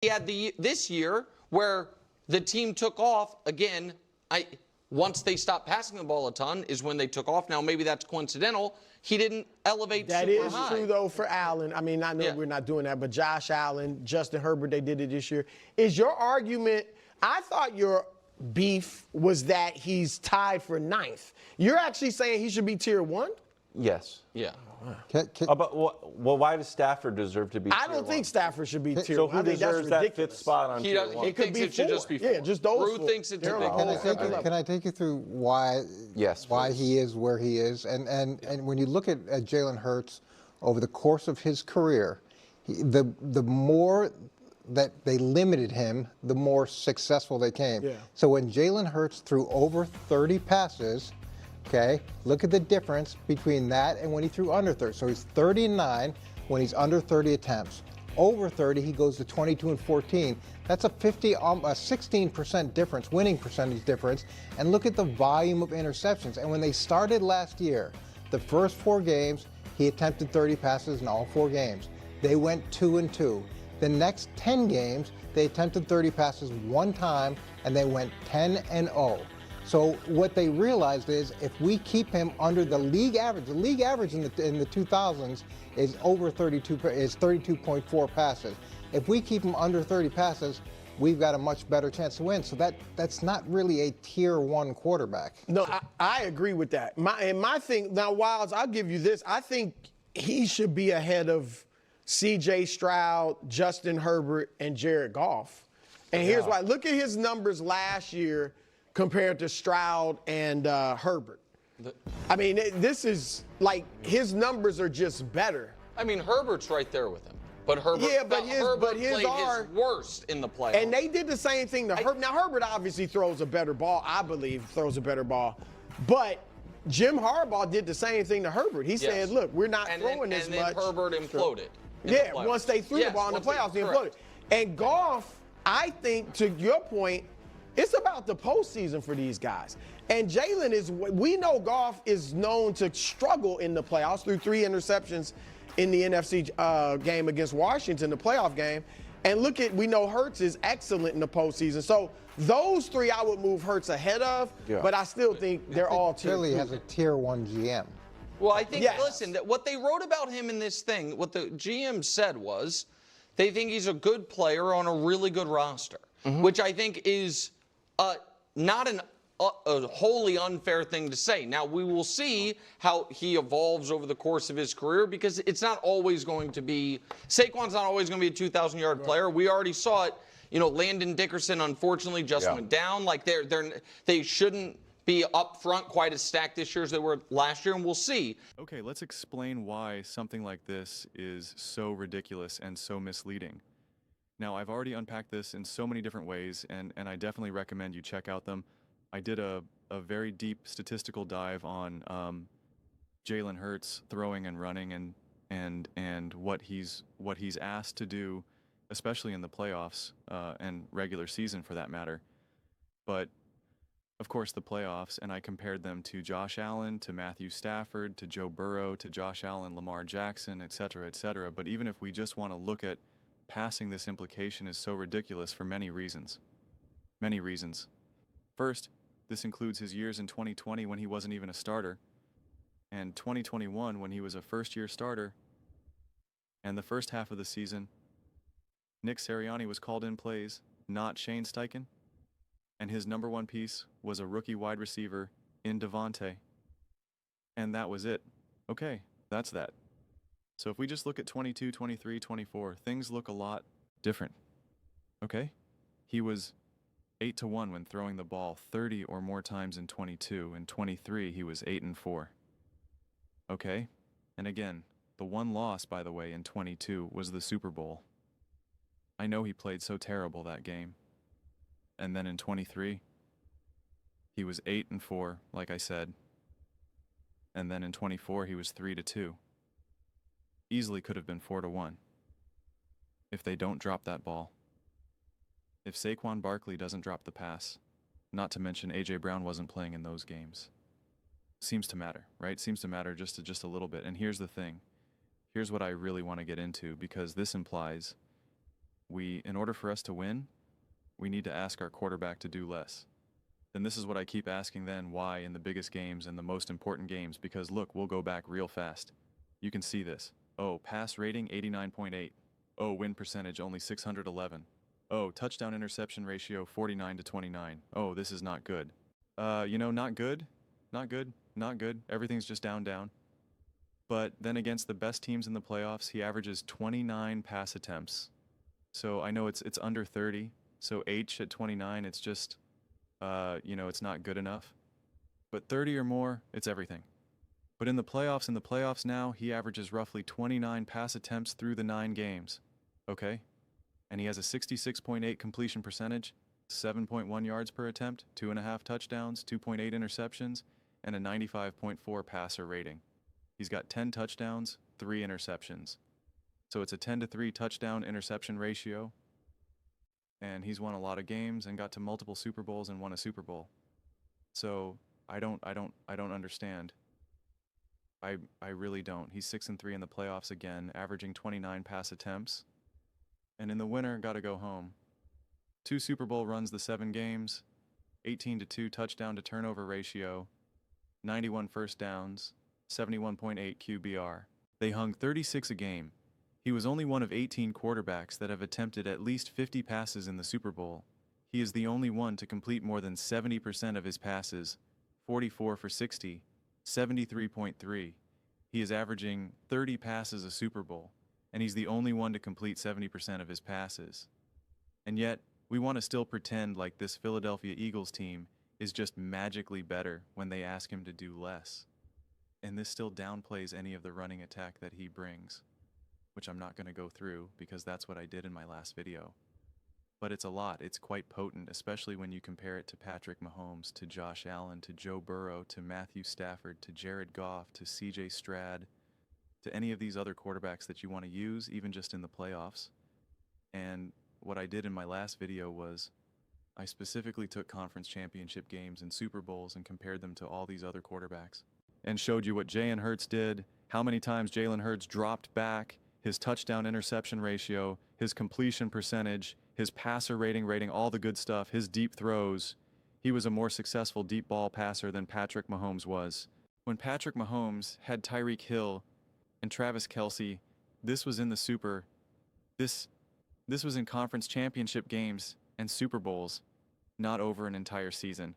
He had this year where the team took off again. Once they stopped passing the ball a ton is when they took off. Now maybe that's coincidental. He didn't elevate that super is high. true though for Allen. I mean, I know we're not doing that, but Josh Allen, Justin Herbert, they did it this year. Is your argument? I thought your beef was that he's tied for 9th. You're actually saying he should be tier 1? Yes. Yeah. But well, why does Stafford deserve to be I tier don't think 1? Stafford should be tier So 1. who I think deserves that's that ridiculous. 5th spot on tier 1? He could be thinks it should just be 4. Yeah, just those Drew 4. thinks it should be 4. Can I take you through why he is where he is? And when you look at Jalen Hurts over the course of his career, the more that they limited him, the more successful they came. Yeah. So when Jalen Hurts threw over 30 passes, okay, look at the difference between that and when he threw under 30. So he's 30-9 when he's under 30 attempts. Over 30, he goes to 22-14. That's a 16% difference, winning percentage difference. And look at the volume of interceptions. And when they started last year, the first 4 games, he attempted 30 passes in all 4 games. They went 2-2. The next 10 games, they attempted 30 passes 1 time, and they went 10-0. So what they realized is if we keep him under the league average in the 2000s is over 32.4 passes. If we keep him under 30 passes, we've got a much better chance to win. So that's not really a tier 1 quarterback. No, I agree with that. My thing now, Wilds, I'll give you this. I think he should be ahead of C.J. Stroud, Justin Herbert, and Jared Goff. And here's why. Look at his numbers last year compared to Stroud and Herbert. I mean, this is like his numbers are just better. I mean, Herbert's right there with him. But Herbert, Herbert his played his worst in the playoffs. And they did the same thing to Herbert. Now, Herbert obviously throws a better ball, I believe, throws a better ball. But Jim Harbaugh did the same thing to Herbert. He said, look, we're not throwing this much. And then Herbert imploded. Yeah, once they threw the ball in the playoffs, he imploded. And Goff, I think, to your point, it's about the postseason for these guys. And Jalen is, we know Goff is known to struggle in the playoffs through 3 interceptions in the NFC game against Washington, the playoff game. And we know Hurts is excellent in the postseason. So those 3 I would move Hurts ahead of, but I still think they're all tier 2. Clearly has a tier 1 GM. Well, I think, listen, what they wrote about him in this thing, what the GM said was they think he's a good player on a really good roster, which I think is not a wholly unfair thing to say. Now, we will see how he evolves over the course of his career because it's not always going to be – Saquon's not always going to be a 2,000-yard player. We already saw it. You know, Landon Dickerson, unfortunately, just went down. Like, they shouldn't be up front quite as stacked this year as they were last year, and we'll see. Okay, let's explain why something like this is so ridiculous and so misleading. Now, I've already unpacked this in so many different ways, and I definitely recommend you check out them. I did a very deep statistical dive on Jalen Hurts throwing and running and what he's asked to do, especially in the playoffs and regular season for that matter. But of course, the playoffs, and I compared them to Josh Allen, to Matthew Stafford, to Joe Burrow, to Josh Allen, Lamar Jackson, et cetera, et cetera. But even if we just want to look at passing, this implication is so ridiculous for many reasons. Many reasons. First, this includes his years in 2020 when he wasn't even a starter, and 2021 when he was a first-year starter, and the first half of the season, Nick Sirianni was called in plays, not Shane Steichen, and his number 1 piece was a rookie wide receiver in Devontae. And that was it. Okay, that's that. So if we just look at 22, 23, 24, things look a lot different. Okay? He was 8-1 when throwing the ball 30 or more times in 22. In 23, he was 8-4. Okay? And again, the one loss, by the way, in 22 was the Super Bowl. I know he played so terrible that game. And then in 23, he was 8-4, like I said. And then in 24, he was 3-2. Easily could have been 4-1 if they don't drop that ball. If Saquon Barkley doesn't drop the pass, not to mention A.J. Brown wasn't playing in those games. Seems to matter, right? Seems to matter just a little bit. And here's the thing. Here's what I really want to get into, because this implies in order for us to win, we need to ask our quarterback to do less. Then this is what I keep asking then, why in the biggest games and the most important games, because look, we'll go back real fast. You can see this. Oh, pass rating 89.8. Oh, win percentage only 611. Oh, touchdown interception ratio 49-29. Oh, this is not good. Not good, not good, not good. Everything's just down. But then against the best teams in the playoffs, he averages 29 pass attempts. So I know it's under 30. So H at 29, it's just, it's not good enough. But 30 or more, it's everything. But in the playoffs now, he averages roughly 29 pass attempts through the 9 games. Okay? And he has a 66.8 completion percentage, 7.1 yards per attempt, 2.5 touchdowns, 2.8 interceptions, and a 95.4 passer rating. He's got 10 touchdowns, 3 interceptions. So it's a 10-3 touchdown interception ratio. And he's won a lot of games and got to multiple Super Bowls and won a Super Bowl. So I don't understand. I really don't. He's 6-3 in the playoffs again, averaging 29 pass attempts. And in the winter, gotta go home. 2 Super Bowl runs the 7 games, 18-2 touchdown to turnover ratio, 91 first downs, 71.8 QBR. They hung 36 a game. He was only one of 18 quarterbacks that have attempted at least 50 passes in the Super Bowl. He is the only one to complete more than 70% of his passes, 44 for 60, 73.3. He is averaging 30 passes a Super Bowl, and he's the only one to complete 70% of his passes. And yet, we want to still pretend like this Philadelphia Eagles team is just magically better when they ask him to do less. And this still downplays any of the running attack that he brings, which I'm not going to go through because that's what I did in my last video. But it's a lot. It's quite potent, especially when you compare it to Patrick Mahomes, to Josh Allen, to Joe Burrow, to Matthew Stafford, to Jared Goff, to CJ Stroud, to any of these other quarterbacks that you want to use, even just in the playoffs. And what I did in my last video was I specifically took conference championship games and Super Bowls and compared them to all these other quarterbacks and showed you what Jalen Hurts did, how many times Jalen Hurts dropped back, his touchdown interception ratio, his completion percentage, his passer rating, all the good stuff, his deep throws. He was a more successful deep ball passer than Patrick Mahomes was. When Patrick Mahomes had Tyreek Hill and Travis Kelce, this was in the Super. This was in conference championship games and Super Bowls, not over an entire season.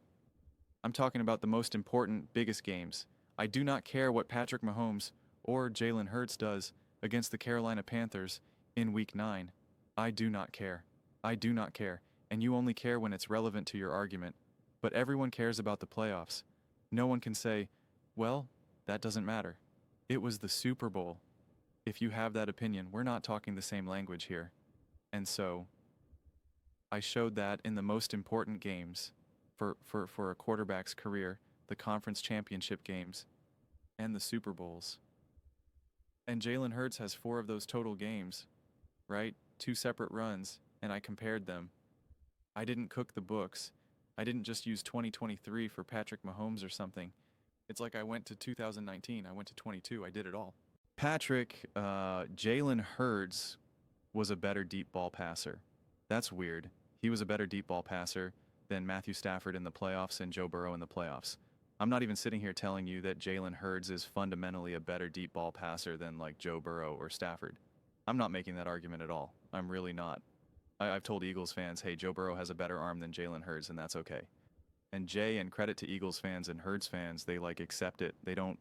I'm talking about the most important, biggest games. I do not care what Patrick Mahomes or Jalen Hurts does against the Carolina Panthers in Week 9. I do not care. I do not care. And you only care when it's relevant to your argument. But everyone cares about the playoffs. No one can say, well, that doesn't matter. It was the Super Bowl. If you have that opinion, we're not talking the same language here. And so, I showed that in the most important games for a quarterback's career, the conference championship games, and the Super Bowls. And Jalen Hurts has 4 of those total games, right? 2 separate runs, and I compared them. I didn't cook the books. I didn't just use 2023 for Patrick Mahomes or something. It's like I went to 2019, I went to 22, I did it all. Jalen Hurts was a better deep ball passer. That's weird. He was a better deep ball passer than Matthew Stafford in the playoffs and Joe Burrow in the playoffs. I'm not even sitting here telling you that Jalen Hurts is fundamentally a better deep ball passer than like Joe Burrow or Stafford. I'm not making that argument at all. I'm really not. I've told Eagles fans, hey, Joe Burrow has a better arm than Jalen Hurts, and that's okay. And and credit to Eagles fans and Hurts fans, they like accept it. They don't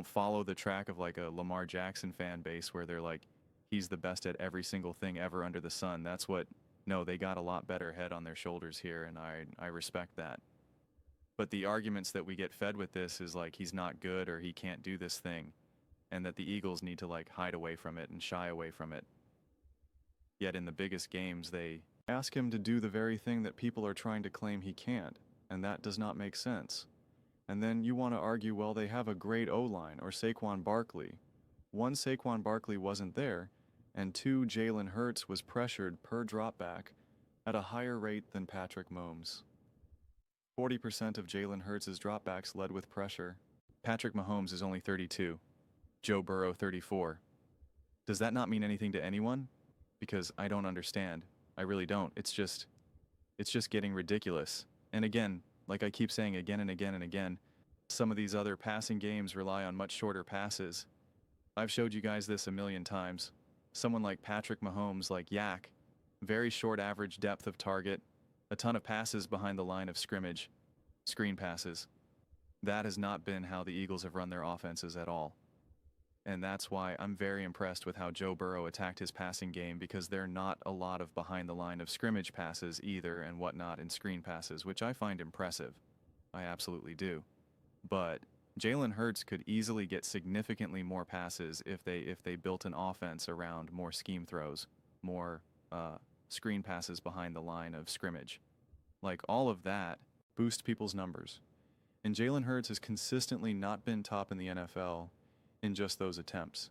follow the track of like a Lamar Jackson fan base where they're like, he's the best at every single thing ever under the sun. No, they got a lot better head on their shoulders here, and I respect that. But the arguments that we get fed with this is like he's not good or he can't do this thing, and that the Eagles need to like hide away from it and shy away from it. Yet in the biggest games, they ask him to do the very thing that people are trying to claim he can't, and that does not make sense. And then you want to argue, well, they have a great O-line or Saquon Barkley. 1, Saquon Barkley wasn't there, and 2, Jalen Hurts was pressured per dropback at a higher rate than Patrick Mahomes. 40% of Jalen Hurts' dropbacks led with pressure. Patrick Mahomes is only 32. Joe Burrow 34. Does that not mean anything to anyone? because I don't understand. I really don't. It's just getting ridiculous. And again, like I keep saying again and again and again, some of these other passing games rely on much shorter passes. I've showed you guys this a million times. Someone like Patrick Mahomes, like Yak, very short average depth of target, a ton of passes behind the line of scrimmage, screen passes. That has not been how the Eagles have run their offenses at all. And that's why I'm very impressed with how Joe Burrow attacked his passing game, because there are not a lot of behind the line of scrimmage passes either and whatnot in screen passes, which I find impressive. I absolutely do. But Jalen Hurts could easily get significantly more passes if they built an offense around more scheme throws, more screen passes behind the line of scrimmage. Like, all of that boosts people's numbers. And Jalen Hurts has consistently not been top in the NFL in just those attempts.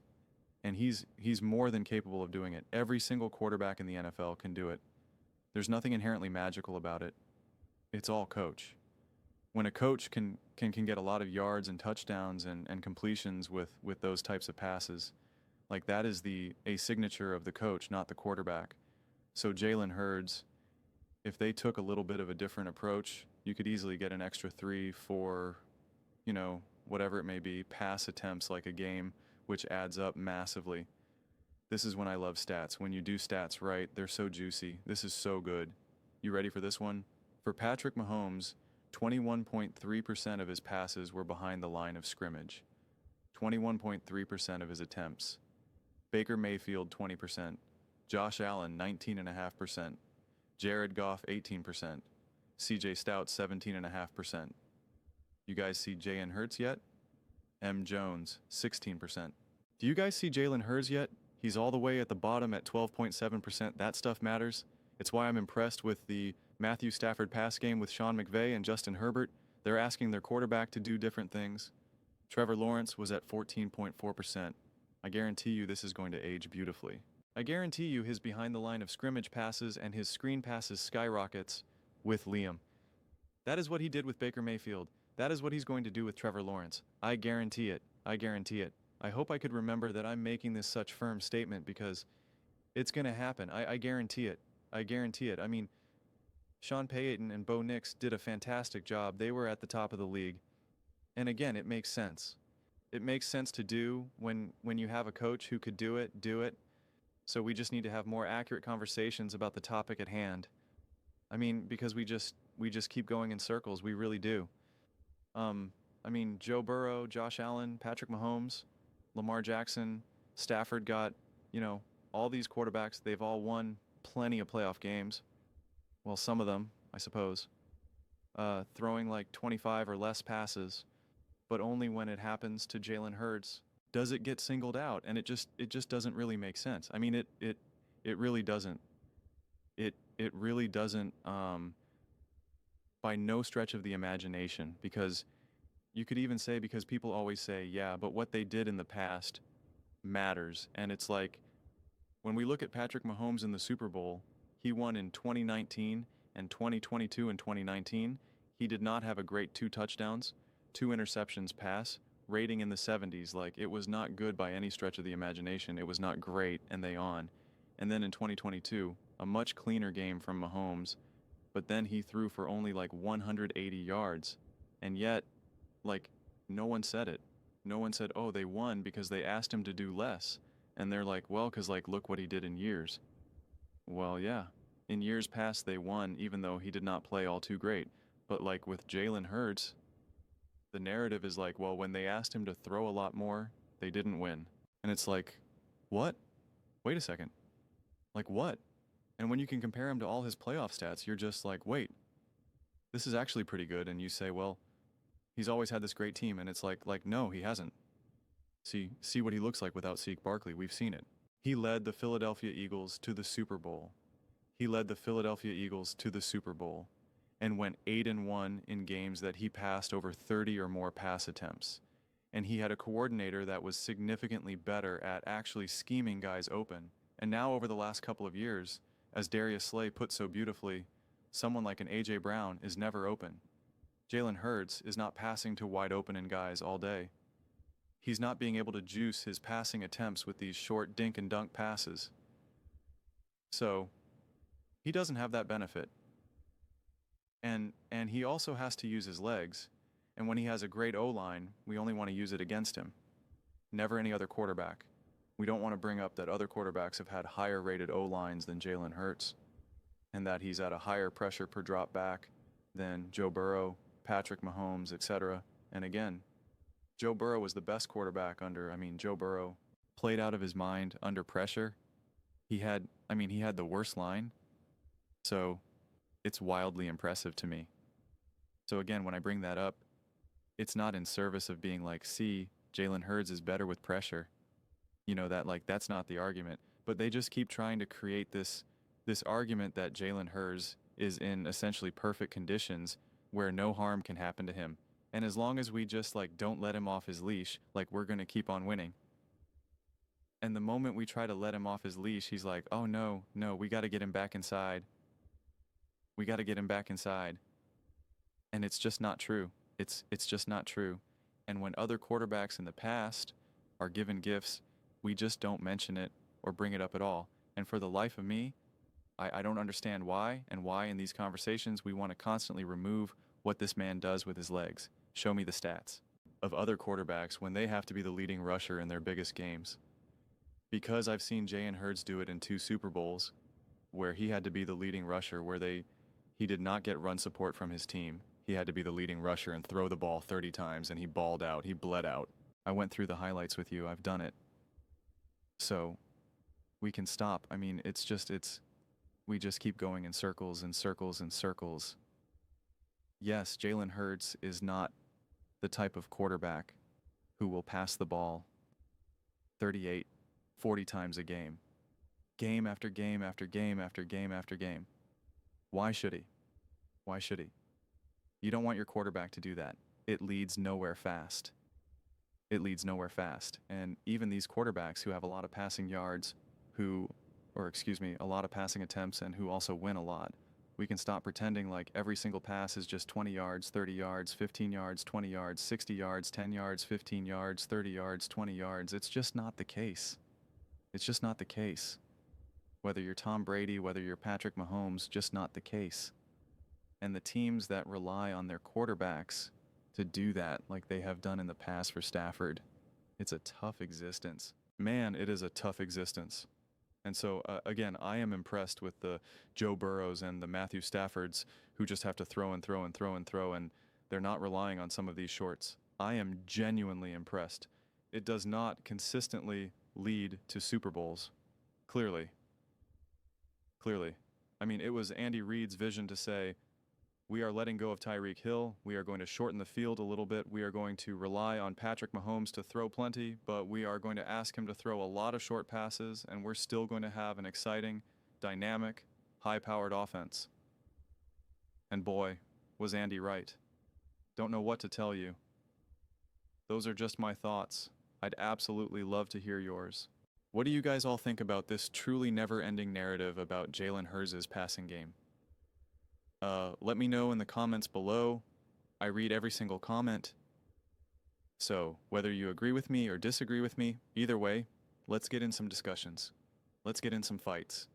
And he's more than capable of doing it. Every single quarterback in the NFL can do it. There's nothing inherently magical about it. It's all coach. When a coach can get a lot of yards and touchdowns and completions with those types of passes, like, that is a signature of the coach, not the quarterback. So Jalen Hurts, if they took a little bit of a different approach, you could easily get an extra 3, 4, whatever it may be, pass attempts like a game, which adds up massively. This is when I love stats. When you do stats right, they're so juicy. This is so good. You ready for this one? For Patrick Mahomes, 21.3% of his passes were behind the line of scrimmage. 21.3% of his attempts. Baker Mayfield, 20%. Josh Allen, 19.5%. Jared Goff, 18%. CJ Stout, 17.5%. You guys see Jalen Hurts yet? M. Jones, 16%. Do you guys see Jalen Hurts yet? He's all the way at the bottom at 12.7%. That stuff matters. It's why I'm impressed with the Matthew Stafford pass game with Sean McVay and Justin Herbert. They're asking their quarterback to do different things. Trevor Lawrence was at 14.4%. I guarantee you this is going to age beautifully. I guarantee you his behind the line of scrimmage passes and his screen passes skyrockets with Liam. That is what he did with Baker Mayfield. That is what he's going to do with Trevor Lawrence. I guarantee it. I guarantee it. I hope I could remember that I'm making this such firm statement, because it's going to happen. I guarantee it. I guarantee it. I mean, Sean Payton and Bo Nix did a fantastic job. They were at the top of the league. And again, it makes sense. It makes sense to do when you have a coach who could do it, do it. So we just need to have more accurate conversations about the topic at hand. I mean, because we just keep going in circles. We really do. I mean, Joe Burrow, Josh Allen, Patrick Mahomes, Lamar Jackson, Stafford got, all these quarterbacks, they've all won plenty of playoff games. Well, some of them, I suppose. Throwing like 25 or less passes, but only when it happens to Jalen Hurts does it get singled out, and it just doesn't really make sense. I mean, it really doesn't. It really doesn't, by no stretch of the imagination, because you could even say, because people always say, yeah, but what they did in the past matters. And it's like, when we look at Patrick Mahomes in the Super Bowl, he won in 2019 and 2022 and 2019. He did not have a great 2 touchdowns, 2 interceptions pass, rating in the 70s. Like, it was not good by any stretch of the imagination. It was not great, and they on. And then in 2022, a much cleaner game from Mahomes, but then he threw for only like 180 yards. And yet, like, no one said it. No one said, oh, they won because they asked him to do less. And they're like, well, because, like, look what he did in years. Well, yeah. In years past, they won, even though he did not play all too great. But, like, with Jalen Hurts, the narrative is like, well, when they asked him to throw a lot more, they didn't win. And it's like, what? Wait a second. Like, what? And when you can compare him to all his playoff stats, you're just like, wait, this is actually pretty good. And you say, well, he's always had this great team. And it's like, no, he hasn't. See what he looks like without Zeke Barkley. We've seen it. He led the Philadelphia Eagles to the Super Bowl. He led the Philadelphia Eagles to the Super Bowl and went 8-1 in games that he passed over 30 or more pass attempts. And he had a coordinator that was significantly better at actually scheming guys open. And now over the last couple of years, as Darius Slay put so beautifully, someone like an A.J. Brown is never open. Jalen Hurts is not passing to wide open guys all day. He's not being able to juice his passing attempts with these short dink and dunk passes. So he doesn't have that benefit. And he also has to use his legs. And when he has a great O-line, we only want to use it against him. Never any other quarterback. We don't want to bring up that other quarterbacks have had higher rated O-lines than Jalen Hurts, and that he's at a higher pressure per drop back than Joe Burrow, Patrick Mahomes, etc. And again, Joe Burrow was the best quarterback Joe Burrow played out of his mind under pressure. He had the worst line. So it's wildly impressive to me. So again, when I bring that up, it's not in service of being like, see, Jalen Hurts is better with pressure. That's not the argument. But they just keep trying to create this argument that Jalen Hurts is in essentially perfect conditions where no harm can happen to him. And as long as we just don't let him off his leash, we're going to keep on winning. And the moment we try to let him off his leash, he's like, oh no, we got to get him back inside. We got to get him back inside. And it's just not true. It's just not true. And when other quarterbacks in the past are given gifts, we just don't mention it or bring it up at all. And for the life of me, I don't understand why in these conversations we want to constantly remove what this man does with his legs. Show me the stats of other quarterbacks when they have to be the leading rusher in their biggest games. Because I've seen Jalen Hurts do it in 2 Super Bowls where he had to be the leading rusher, where he did not get run support from his team. He had to be the leading rusher and throw the ball 30 times, and he balled out. He bled out. I went through the highlights with you. I've done it. So we can stop. We just keep going in circles and circles and circles. Yes, Jalen Hurts is not the type of quarterback who will pass the ball 38, 40 times a game. Game after game after game after game after game. Why should he? Why should he? You don't want your quarterback to do that. It leads nowhere fast. It leads nowhere fast. And even these quarterbacks who have a lot of passing yards, a lot of passing attempts and who also win a lot, we can stop pretending like every single pass is just 20 yards, 30 yards, 15 yards, 20 yards, 60 yards, 10 yards, 15 yards, 30 yards, 20 yards. It's just not the case. It's just not the case. Whether you're Tom Brady, whether you're Patrick Mahomes, just not the case. And the teams that rely on their quarterbacks to do that, like they have done in the past for Stafford, it's a tough existence. Man, it is a tough existence. And so, again, I am impressed with the Joe Burrows and the Matthew Staffords who just have to throw and throw and throw and throw, and they're not relying on some of these shorts. I am genuinely impressed. It does not consistently lead to Super Bowls. Clearly. It was Andy Reid's vision to say, we are letting go of Tyreek Hill. We are going to shorten the field a little bit. We are going to rely on Patrick Mahomes to throw plenty, but we are going to ask him to throw a lot of short passes, and we're still going to have an exciting, dynamic, high-powered offense. And boy, was Andy right. Don't know what to tell you. Those are just my thoughts. I'd absolutely love to hear yours. What do you guys all think about this truly never-ending narrative about Jalen Hurts' passing game? Let me know in the comments below. I read every single comment. So, whether you agree with me or disagree with me, either way, let's get in some discussions. Let's get in some fights.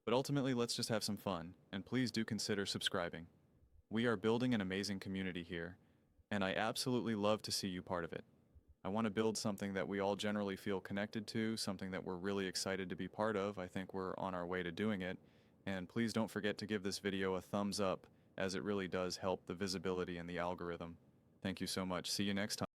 But ultimately, let's just have some fun, and please do consider subscribing. We are building an amazing community here, and I absolutely love to see you part of it. I want to build something that we all generally feel connected to, something that we're really excited to be part of. I think we're on our way to doing it. And please don't forget to give this video a thumbs up, as it really does help the visibility and the algorithm. Thank you so much. See you next time.